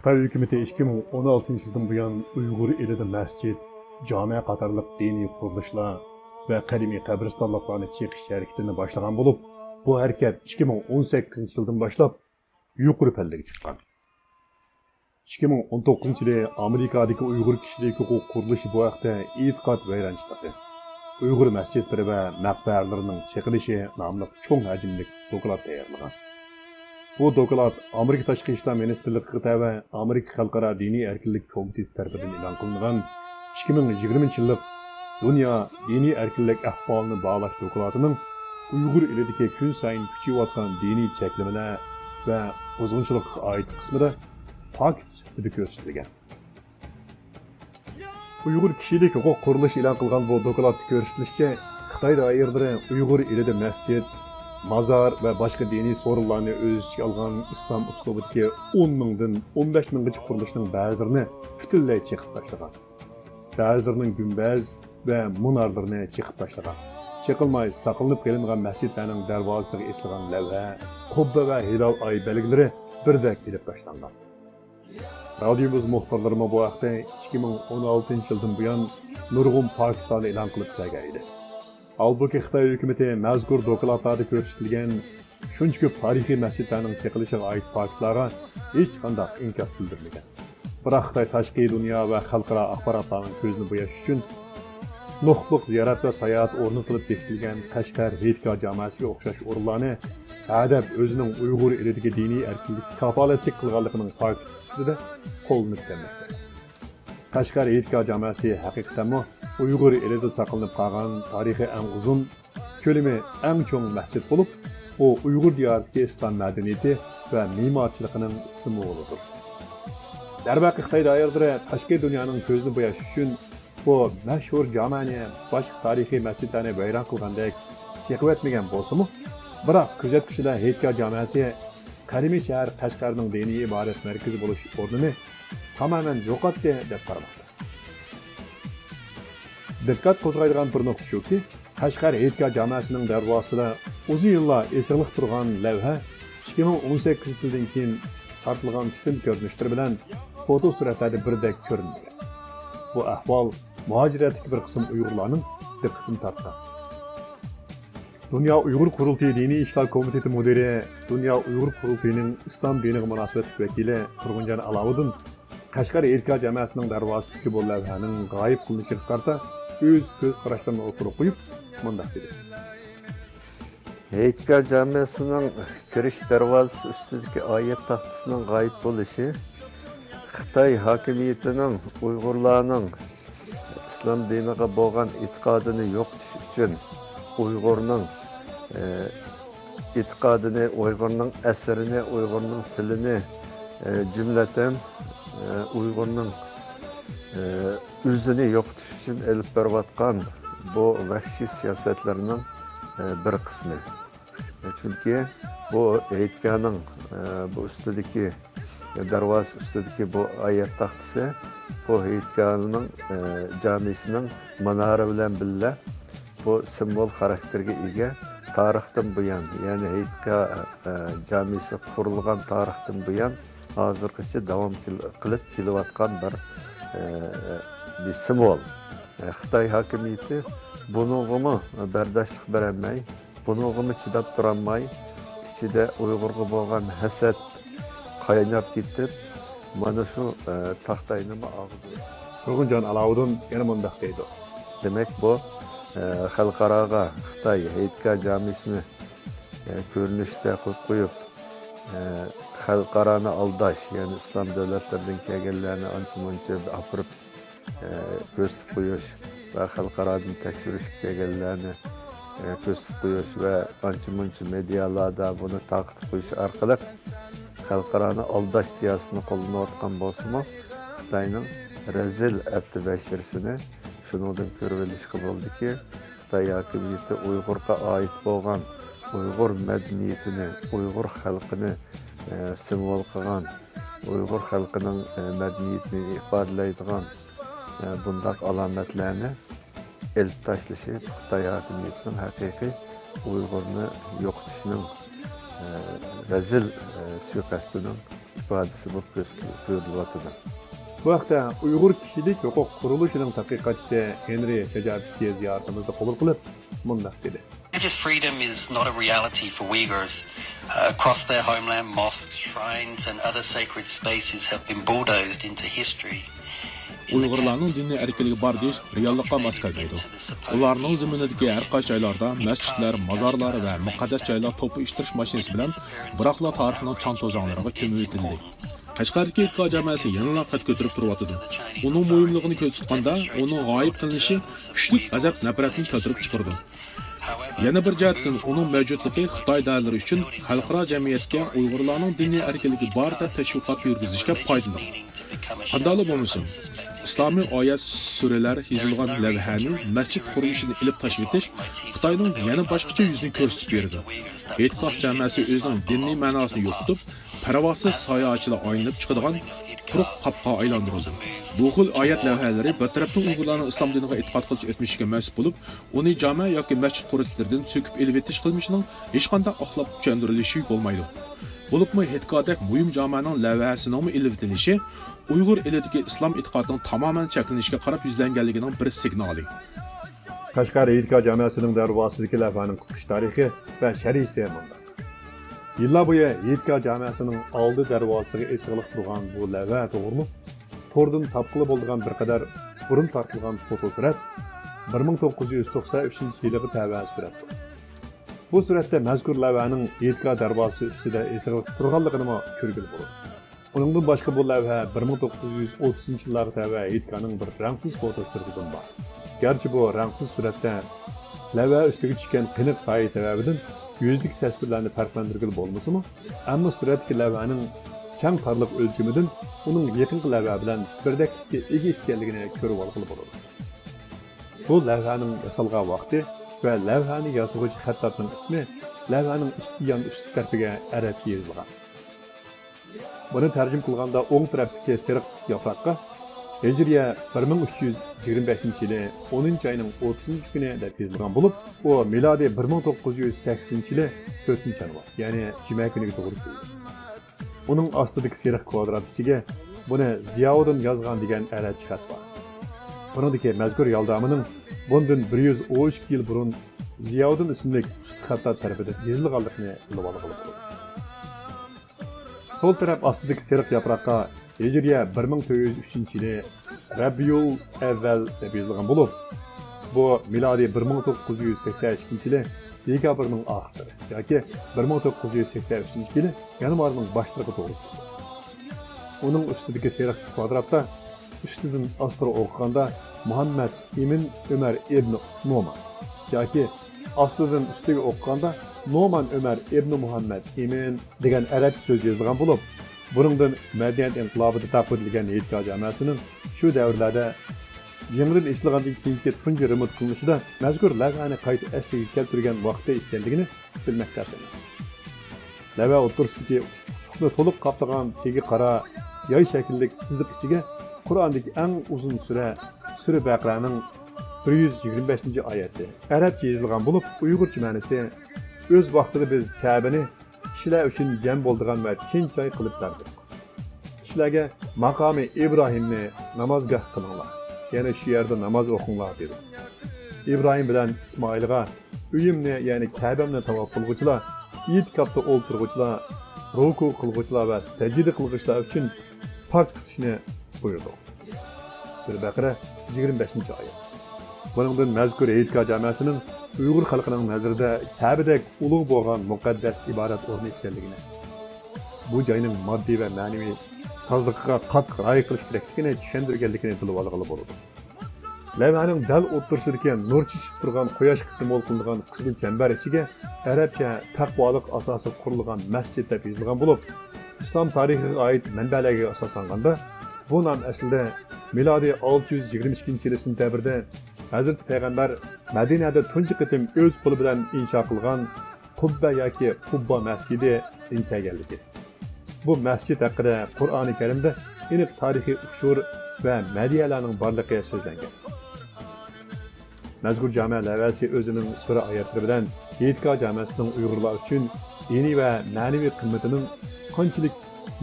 Xitoy hukumati 2016 yildan buyon Uyg'ur elida masjid, jome qatorliq diniy qurilishlar va qadimiy qabristonliklarni chekish harakatini boshlagan bo'lib, bu harakat 2018 yildan boshlab yuqori pallaga chiqqan. 2019 yili Amerikadagi Uyg'ur kishilik huquq qurilishi bu haqda e'tiqod vayronchiligi, Uyg'ur masjidlari va maqbaralarining chekilishi nomli cho'ng hajmli doklad tayyorlagan. Bu doklad Amerika Tashqi ishlar ministrligiga va Amerika Xalqaro diniy erkinlik komiteti tomonidan e'lon qilingan 2020 yillik Dunyo diniy erkinlik ahvolini bağlash dokladining Uyg'ur elidagi kun sayin kuchayotgan diniy cheklamalar va buzg'unchilikqa oid qismida takip sifatida ko'rsatilgan. Uyg'ur kishilik huquq qurilishi e'lon qilgan bu dokladda ko'rsatilishicha, Xitoy doiralari Uyg'ur elida masjid, mazar va boshqa diniy so'rinlarni o'z ichiga olgan islom uslubidagi 10 mingdan 15 minggacha qurilishning ba'zilarini butunlay chekib tashlagan. Ba'zilarining gumbaz va munarlarini chekib tashlagan. Çekilmay saqlanib kelingan masjidlarning darvozasiga esilgan lavha, qubba va hilal oy belgilari birdek ilib tashlangan. Radiomiz muxbirlarimiz bu haqda 2016 yildan buyon nurg'un faktlarni e'lon qilib kelgan edi. Albuki Xitoy hukumati mazkur dokladlarda ko'rsatilgan shuncha ko'p tarixiy masjidlarning chekilishiga oid faktlarga hech qanday inkos bildirmagan. Biroq Xitoy tashqi dunyo va xalqaro axborotlarning ko'zini bo'yash uchun nuqluq ziyorat va sayohat o'rni qilib bekitilgan Qashqar Heydka jamoasiga o'xshash o'rinlarni adab o'zining Uyg'ur elidagi diniy erkinlik kafolatlik qilganligining ta'kidida qo'llanib kelmoqda. Qashqar Heydka jamoasi haqiqatan Uyg'ur elida saqlanib qolgan tarixi eng uzun, ko'lami eng cho'ng masjid bo'lib, u Uyg'ur diyoridagi islom madaniyati va me'morchiligining simbolidir. Darvaqa Xitoy doiralari tashqi dunyoning ko'zini bo'yash uchun bu mashhur jamani boshqa tarixiy masjidlarni vayron qilgandek cheqivatmagan bo'lsa-mu, biroq kuzatuvchilar Heydka jamoasi qadimiy shahar Qashqarning diniy ibodat markazi bo'lish o'rnini tamamen yo'qotdi deb qaramoqda. Diqqat qo'zg'aydigan bir nuqta shuki, Qashqar Heydka jamoasining darvozasida uzun yillar esig'liq turgan lavha 2018 yildan keyin tartilgan sim ko'rinishlari bilan foto suratlarda birdek ko'rinadi. Bu ahvol muhojiratdagi bir qism Uyg'urlarning diqqatini tortdi. Dunyo Uyg'ur qurultiyi diniy ishlar komiteti mudiri, Dunyo Uyg'ur qurultiyining islom diniga munosabatli vakili Turg'unjon Aloviddin Qashqar Heydka jamoasining darvozasidagi bu lavhaning g'oyib qilinishiga qarata o'z ko'z qarashlarini o'tirib qo'yib, bunday dedi. Heydka jamoasining kirish darvozasi ustidagi oyat taxtasining g'oyib bo'lishi Xitoy hokimiyatining Uyg'urlarning islom diniga bo'lgan e'tiqodini yo'qotish uchun Uyg'urning e'tiqodini, Uyg'urning asrini, Uyg'urning tilini jumlatan Uyg'urning o'zini yo'qotish uchun elib borayotgan bu vahshiy siyosatlarning bir qismi. Chunki bu Heydkaning bu ustidagi darvoza ustidagi bu oyat taxtasi bu Heydkaning jamisining manora bilan birga bu simbol xarakterga ega tarixdan buyon, ya'ni Heydka jamisi qurilgan tarixdan buyon hozirgacha davom qilib kelayotgan bir simbol. Xitoy hokimiyati buningga bardoshlik bermay, buningga chidab turolmay, ichida Uyg'urga bo'lgan hasad qaynab ketib, mana shu taxtayni og'zi. Turg'unjon Aloviddin yana bunday deydi. Demak, bu xalqaroga Xitoy Heydka jamisini ko'rinishda qo'yib, xalqaroni aldash, ya'ni islom davlatlaridan kelganlarni ancha-muncha apirib ko'rsatib qo'yish va xalqarodan tekshirish kelganlarni ko'rsatib qo'yish va ancha-muncha medialarda buni taqib qo'yish orqali xalqaroni aldash siyosatini qo'llanayotgan bo'lsa-mu, Xitoyning razil abtibashirsini shundan ko'rib olishga bo'ldiki, Xitoy hokimiyati Uyg'urga oid bo'lgan Uyg'ur madaniyatini, Uyg'ur xalqini simbol qilgan, Uyg'ur xalqining madaniyatini ifodalaydigan bunday alomatlarni elib tashlashi Xitoy hokimiyatining haqiqiy Uyg'urni yo'qotishning razil suiqasdining ifodasi bo'lib ko'rilyapti. Bu haqda Uyg'ur kishilik huquq qurilishining tadqiqotchisi Henry Shajabskiy ziyoratimizda qabul qilib, mundaq dedi. Religious freedom is not a reality for Uyghurs. Across their homeland, mosques, shrines and other sacred spaces have been bulldozed into history. Uyg'urlarning diniy erkinligi bor deyish reallikqa mos kelmaydi. Ularning zaminidagi har qaysi joylarda masjidlar, mozorlar va muqaddas joylar to'pi ishtirish mashinasi bilan biroqla tarixning chon-to'zonlariga ko'mib etildi. Qashqardagi ittifoq jamoasi yana qad ko'tarib turyapti. Uning muhimligini ko'rsatganda, uning g'oyib qilinishi kuchli g'azab nafratni keltirib chiqardi. Yana bir jihatdan uning mavjudligi Xitoy davlatlari uchun xalqaro jamiyatga Uyg'urlarning diniy erkinligi bor deb tashviqot yurgizishga foydali. Qanday bo'lmasin, İslomiy oyat suralar yozilgan lavhani masjid qurilishini ilib tashib etish Xitoyning yana boshqacha yuzini ko'rsatib berdi. E'tiqod jamoasi o'zining diniy ma'nosini yo'qotib, paravosiz soyachilar oynab chiqadigan quruq qapqa aylantirildi. Bu xil oyat lavhalari bir tarafdan Uyg'urlarning islom diniga e'tiqod qilish o'tmishiga mas'ul bo'lib, uni jami yoki masjid qurilishlardan so'kib elib etish qilmishining hech qanday oqlab tushuntirilishi bo'lmaydi. Bo'libmi e'tiqodak muhim jamining lavhasining ilib etilishi Uyg'ur elidagi islom e'tiqodining tamoman cheklanishiga qarab yuzlanganligining bir signali. Qashqar e'tiqod jamoasining darvozasidagi lavhaning qisqish tarixi va sharhisi munda. Yillar bo'yi e'tiqod jamoasining oldi darvozasiga esiqliq turgan bu lavha to'g'rimi? Tordan topqili bo'lgan bir qadar burun tortilgan fotosurat 1993-yilgi tava suratdir. Bu suratda mazkur lavhaning e'tiqod darvozasi ustida esiqliq turganligini ko'rgili bo'ladi. Uningdan boshqa bu lavha 1930-yillarda tava e'tiqodning bir rangsiz fotosuratidan bor. Gerçi bu rangsiz suratda lavha ustiga tushgan qiniq soya sababidan yüzlük tasvirlarni farqlantirgili bo'lmasa-mu, ammo suratdagi lavhaning keng torliq o'lchamidan uning yaqinqi lavha bilan birdaklikka ega ekanligini ko'rib olgili bo'ladi. Bu lavhaning yasalgan vaqti va lavhani yozuvchi xattotning ismi lavhaning ikki yon ustki tarafiga arabcha yozilgan. Buni tarjim qilganda o'ng tarafdagi seriq yaproqqa Hijriya 1325-yili 10-oyning 30-kuni deb yozilgan bo'lib, u milodiy 1980-yili 4-yanvar, ya'ni juma kuniga to'g'ri keldi. Uning ostidagi seriq kvadrat ichiga buni Ziyovuddin yozgan degan arabcha xat bor. Buningdagi mazkur yo'ldamining bundan 112 yil burun Ziyovuddin ismli usti xatlar tarafidan yozilganligini bilib olg'ili bo'ladi. Sol taraf ostidagi seriq yaproqqa Hijriya 1403-yili Rabiul Avval deb yozilgan bo'lib, bu milodiy 1982-yili dekabrning oxiri yoki 1983-yili yanvarning boshlarida to'g'ri keldi. Uning ustidagi seriq kvadratda ustidan ostira o'qiganda Muhammad ibn Umar ibn Noman yoki ostidan ustiga o'qiganda Noman Umar ibn Muhammad ibn degan arab so'z yozilgan bo'lib, buningdan madaniyat inqilobida taqdirlangan e'tiqod jamoasining shu davrlarda yangidan ishlangandan keyingi tunji remont qilinishida mazkur lavhani qayta asliga keltirgan vaqtda ekanligini bilmak darsiz. Lavha o'tirishidagi ufuqni to'liq qoplagan tegi qora yoy shaklli siziq ichiga Qur'ondagi eng uzun sura Baqaraning 125-oyati arabcha yozilgan bo'lib, uyg'urcha ma'nosi o'z vaqtida biz Ka'bani kishilar uchun jam bo'ldigan va tinch joy qilib berdik. Kishilarga maqomi Ibrohimni namozgoh qilinglar. Ya'ni shu yerda namoz o'qinglar dedi. İbrahim bilan Ismoilga uyimni, ya'ni Ka'bamni tavof qilguvchilar, e'tikofda o'ltirguvchilar, ruku qilguvchilar va sajda qilguvchilar uchun pok tutishni buyurdi. Sura Baqara 25-oyat. Buningdan mazkur e'tiqod jamoasining Uyg'ur xalqining nazarida Ka'badek ulug' bo'lgan muqaddas ibodat o'rni ekanligini, bu joyning moddiy va ma'naviy tozliqiga qattiq rioya qilish kerakligini tushuntirganligini bilib olg'ili bo'ladi. Lavhaning dal o'tirishidagi nur chishib turgan quyosh qismi qilingan qizil chambar ichiga arabcha taqvolik asosi qurilgan masjid deb yozilgan bo'lib, islom tarixiga oid manbalarga asoslanganda bu nom aslida milodiy 622-yil sentabrda Hazreti Peygamber Madinada tunji qitim o'z qo'li bilan insho qilgan Qubba yoki Qubba masjidi intaganligi. Bu masjid haqida Qur'oni Karimda aniq tarixiy ushur va madiyalarning borligi so'zlangan. Mazkur jamoa lavhasi o'zining sura oyatlari bilan e'tiqod jamoasining Uyg'urlar uchun diniy va ma'naviy qimmatining qanchalik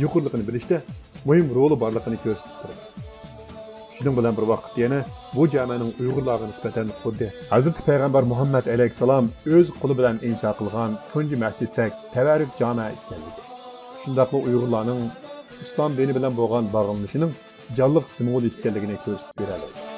yuqurliqini bilishda muhim roli borligini ko'rsatib turibdi. Shuning bilan bir vaqt yana bu jamiyaning Uyg'urlarga nisbatan xuddi Hazrat Payg'ambar Muhammad alayhisalom o'z qo'li bilan insho qilgan tunji masjiddak tabarruk jami ekanligi. Shundaqla Uyg'urlarning islom dini bilan bo'lgan bog'lanishining jonliq simvol ekanligini ko'rsatib beradi.